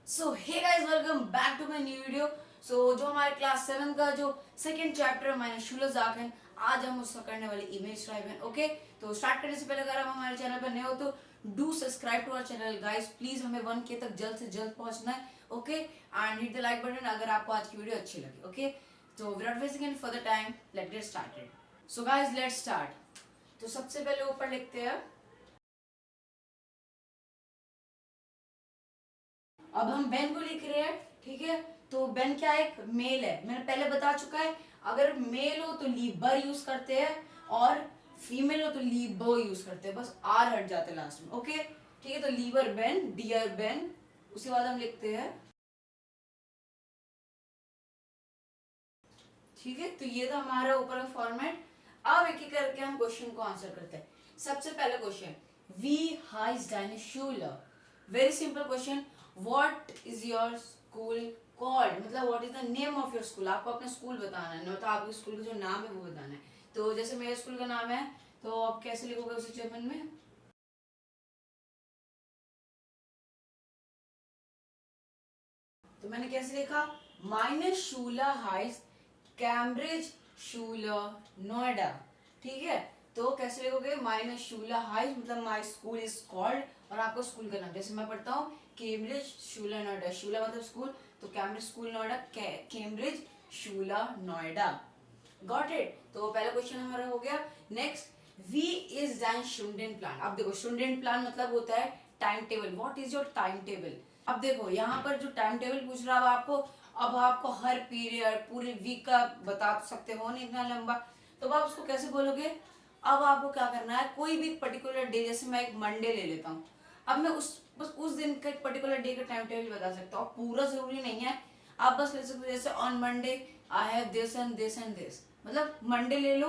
So hey guys, welcome back to my new video. जो हमारे class 7 का जो सेकंड चैप्टर माइनस शुलजाक है, आज हम उसका करने वाले इमेज टाइप है। ओके, तो स्टार्ट करने से पहले अगर आप हमारे चैनल पर नए हो तो do subscribe to our channel guys. Please हमें 1K तक जल्द से जल्द पहुंचना है। Okay, and hit the like button अगर आपको आज की वीडियो अच्छी लगी। ओके, तो without wasting any further time let's get started. So guys, let's start. तो सबसे पहले ऊपर लिखते हैं, अब हम बेन को लिख रहे हैं। ठीक है, तो बेन क्या है, एक मेल है। मैंने पहले बता चुका है, अगर मेल हो तो लीबर यूज करते हैं और फीमेल हो तो लीबो यूज करते हैं, बस आर हट जाते हैं लास्ट में। ओके, ठीक है, तो लीबर बेन, डियर बेन। उसके बाद हम लिखते हैं, ठीक है, तो ये था हमारा ऊपर का फॉर्मेट। अब एक एक करके हम क्वेश्चन को आंसर करते हैं। सबसे पहला क्वेश्चन, वी हाइज deine Schule। Very simple question, what is your school called, मतलब what is the name of your school. आपको अपना स्कूल बताना है, मतलब आपके स्कूल का जो नाम है वो बताना है। तो जैसे मेरे स्कूल का नाम है, तो आप कैसे लिखोगे उसे जर्मन में? तो मैंने कैसे लिखा, माइनस शूला हाइस कैम्ब्रिज शूला नोएडा। ठीक है, तो कैसे लिखोगे, माइनस शूला हाइस मतलब माई स्कूल इज कॉल्ड, और आपको स्कूल का नाम, जैसे मैं पढ़ता हूँ कैम्ब्रिज शूला नोएडा, शूला मतलब स्कूल, तो कैम्ब्रिज स्कूल नोएडा, कैम्ब्रिज शूला नोएडा। Got it. तो पहला क्वेश्चन हमारा हो गया। नेक्स्ट, वी इज दैन स्टूडेंट प्लान। अब देखो, स्टूडेंट प्लान मतलब होता है time table. What is your time table. अब देखो यहाँ पर जो टाइम टेबल पूछ रहा है आपको, अब आपको हर पीरियड पूरे वीक का बता सकते हो नहीं इतना लंबा, तो आप उसको कैसे बोलोगे। अब आपको क्या करना है, कोई भी पर्टिकुलर डे, जैसे मैं एक मंडे ले लेता हूँ, अब मैं उस बस उस दिन का एक पर्टिकुलर डे का टाइम टेबल बता सकता हूँ, पूरा जरूरी नहीं है। आप बस ले सकते हो, जैसे on Monday I have this and this and this, मतलब मंडे ले लो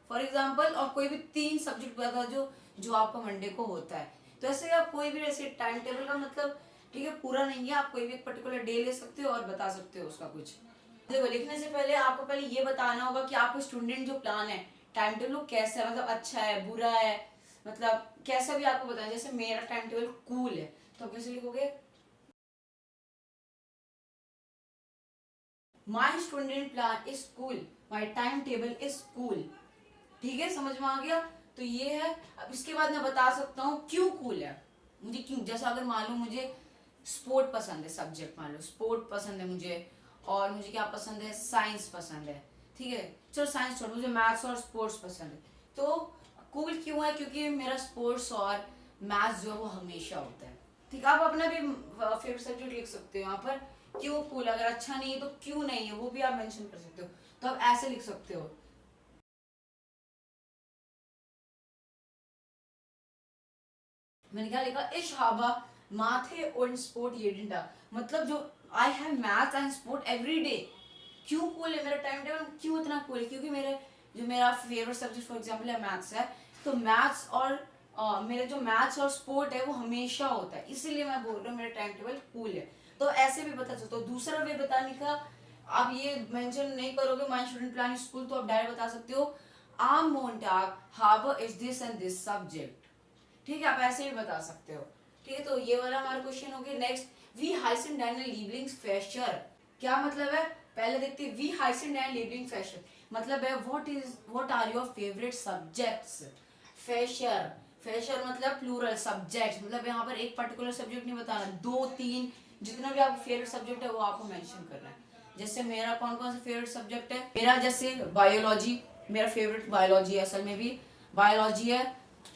फॉर एग्जाम्पल, और कोई भी 3 सब्जेक्ट बता जो जो आपका मंडे को होता है। तो ऐसे आप कोई भी ऐसे टाइम टेबल का मतलब, ठीक है, पूरा नहीं है, आप कोई भी एक पर्टिकुलर डे ले सकते हो और बता सकते हो उसका कुछ। देखो, लिखने से पहले आपको पहले ये बताना होगा कि आपको स्टूडेंट जो प्लान है, टाइम टेबल कैसा है, मतलब अच्छा है, बुरा है, मतलब कैसा भी आपको बताया। जैसे मेरा टाइम टेबल कूल है, तो आप कैसे लिखोगे, my student plan is cool, my time table is cool. ठीक है, समझ में आ गया। तो ये है। अब इसके बाद मैं बता सकता हूँ क्यों कूल है मुझे, क्यों। जैसा अगर मान लो मुझे स्पोर्ट पसंद है, सब्जेक्ट मान लो स्पोर्ट पसंद है मुझे, और मुझे क्या पसंद है, साइंस पसंद है। ठीक है, चलो साइंस छोड़, मुझे मैथ्स और स्पोर्ट्स पसंद है। तो कूल क्यों है, क्योंकि मेरा स्पोर्ट्स और मैथ्स जो है वो हमेशा होता है। ठीक है, आप अपना भी फेवरेट सब्जेक्ट लिख सकते हो यहाँ पर, क्यों कूल। अगर अच्छा नहीं है तो क्यों नहीं है वो भी आप मेंशन कर सकते हो, तो आप ऐसे लिख सकते हो। मैंने क्या लिखा, इश हाबा माथे और स्पोर्ट ये डिंडा, मतलब जो I have math and sport every day. क्यों कूल है मेरा टाइम टेबल, क्यों इतना कूल है, क्योंकि मेरे जो मेरा फेवरेट सब्जेक्ट फॉर एग्जांपल है मैथ्स है, तो मैथ्स और मेरे जो मैथ्स और स्पोर्ट है वो हमेशा होता है, इसीलिए मैं बोल रहा हूँ मेरा टाइम टेबल कूल है। तो ऐसे भी बता सकते हो। दूसरा वे बताने का, आप ये मेंशन नहीं करोगे माय स्टूडेंट प्लान स्कूल, तो आप डायरेक्ट बता सकते हो आम मोन्टाग हार्बर is this and this subject. ठीक है, आप ऐसे भी बता सकते हो। ठीक है, तो ये वाला हमारा क्वेश्चन हो गया। नेक्स्ट, वी हाइसन डैनियल लीबलिंग्स फैशर, क्या मतलब है, पहले देखते हैं। वी हाइसन डैनियल लीबलिंग फैशर मतलब है what are your favourite subjects. फैशर, फैशर मतलब प्लूरल सब्जेक्ट्स, मतलब यहाँ पर एक पर्टिकुलर सब्जेक्ट नहीं बताना, 2 3 जितना भी आपका फेवरेट सब्जेक्ट है वो आपको मेंशन करना है। जैसे मेरा कौन कौन सा फेवरेट सब्जेक्ट है, मेरा जैसे बायोलॉजी, मेरा फेवरेट बायोलॉजी है, असल में भी बायोलॉजी है,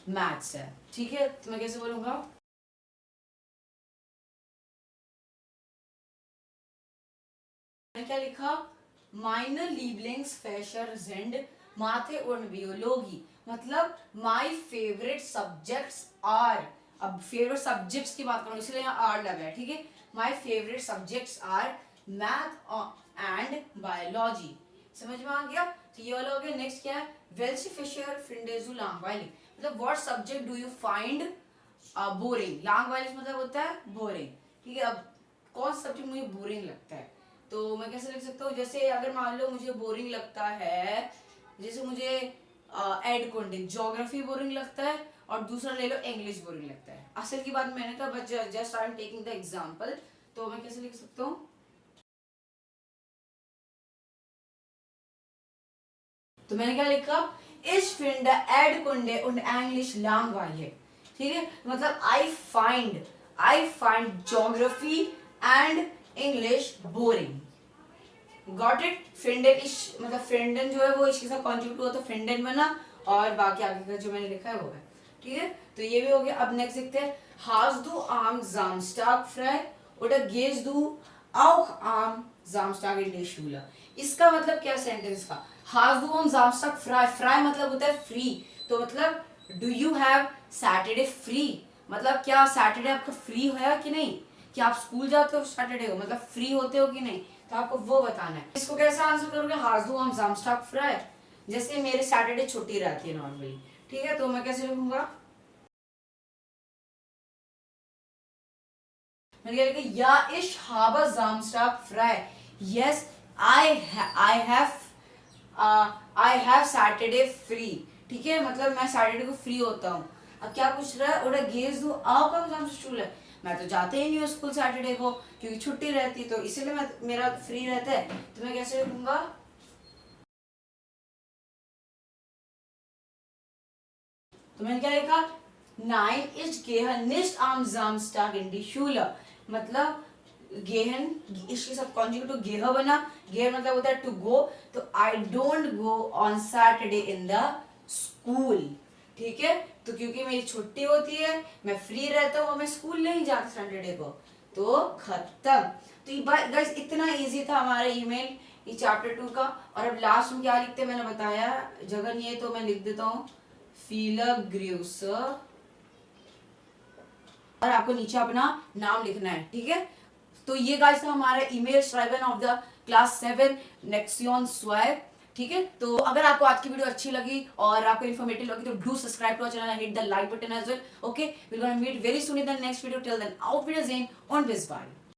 मैथ्स है। ठीक है, तो मैं कैसे बोलूंगा, मैंने क्या लिखा, माइनर लीबलिंग्स फैशर जेंड माथे और बियोलॉजी, मतलब माय फेवरेट सब्जेक्ट्स आर। अब फेवरेट सब्जेक्ट्स की बात करूं इसलिए यहाँ आर लगा है। ठीक है, my favourite subjects are math and biology. समझ में आ गया। तो ये वाला हो गया। नेक्स्ट क्या है, वेल्सी फिशर फिंडेजू लांगवाइली, मतलब what subject do you find boring. लांगवाइलिस मतलब होता है बोरिंग। ठीक है, अब कौन सा सब्जेक्ट मुझे बोरिंग लगता है, तो मैं कैसे लिख सकता हूँ, जैसे अगर मान लो मुझे बोरिंग लगता है, जैसे मुझे एड कॉन्टिंग ज्योग्राफी बोरिंग लगता है, और दूसरा ले लो इंग्लिश बोरिंग लगता है। असल की बात मैंने कहा, but just I am taking the example, तो मैं कैसे लिख सकता हूँ, तो मैंने क्या लिखा, Ich finde Erdkunde und English langweilig, ठीक है, मतलब I find geography and English boring. Got it. फिंडन इश मतलब फिंडन जो है वो इसके साथ कॉन्ट्रीब्यूट हुआ तो फिंडन बना, और बाकी आगे का जो मैंने लिखा है वो है, ठीक है। तो ये भी हो गया। अब नेक्स्ट देखते हैं, hast du am Samstag frei oder gehst du auch am Samstag in die Schule। इसका मतलब क्या सेंटेंस का, hast du am Samstag frei, frei मतलब होता है फ्री, तो मतलब do you have Saturday free, मतलब क्या सैटरडे आपका फ्री है कि नहीं, क्या आप स्कूल जाते हो सैटरडे को, मतलब फ्री होते हो कि नहीं, तो आपको वो बताना है। इसको कैसे आंसर करोगे, hast du am Samstag frei, जैसे मेरे सैटरडे छुट्टी रहती है नॉर्मली, ठीक है, तो मैं कैसे लिखूंगा, मैंने क्या लिखा, या ich habe Samstag frei, yes I have Saturday free, ठीक है, मतलब मैं सैटरडे को फ्री होता हूँ। अब क्या पूछ रहा है, oder gehst du auch am Samstag Schule, मैं तो जाते ही नहीं हूँ स्कूल सैटरडे को क्योंकि छुट्टी रहती है, तो इसीलिए मैं मेरा फ्री रहता है, तो मैं कैसे लिखूंगा, तो मैंने क्या लिखा, Nein, ich gehe nicht am Samstag in die Schule, मतलब गेहन इसके साथ कॉन्जुगेट तो गेह बना, गेह मतलब होता है टू गो, तो I don't go on Saturday in the school, ठीक है, तो क्योंकि मेरी छुट्टी होती है मैं फ्री रहता हूँ, मैं स्कूल नहीं जाता सैटरडे को, तो खत्म। तो ये गाइस इतना इजी था हमारा ईमेल ये चैप्टर 2 का। और अब लास्ट में क्या लिखते हैं मैंने बताया, जगह नहीं है तो मैं लिख देता हूँ फीला ग्रूस, और आपको नीचे अपना नाम लिखना है, ठीक है। तो ये गाइस था हमारा ईमेल श्राइबन ऑफ द क्लास 7 नेक्सियन स्वाइप, ठीक है। तो अगर आपको आज की वीडियो अच्छी लगी और आपको इन्फॉर्मेटिव लगी तो do subscribe to our channel, hit the like button as well, okay, we will gonna meet very soon in the next video, till then out videos in on बिस बाय।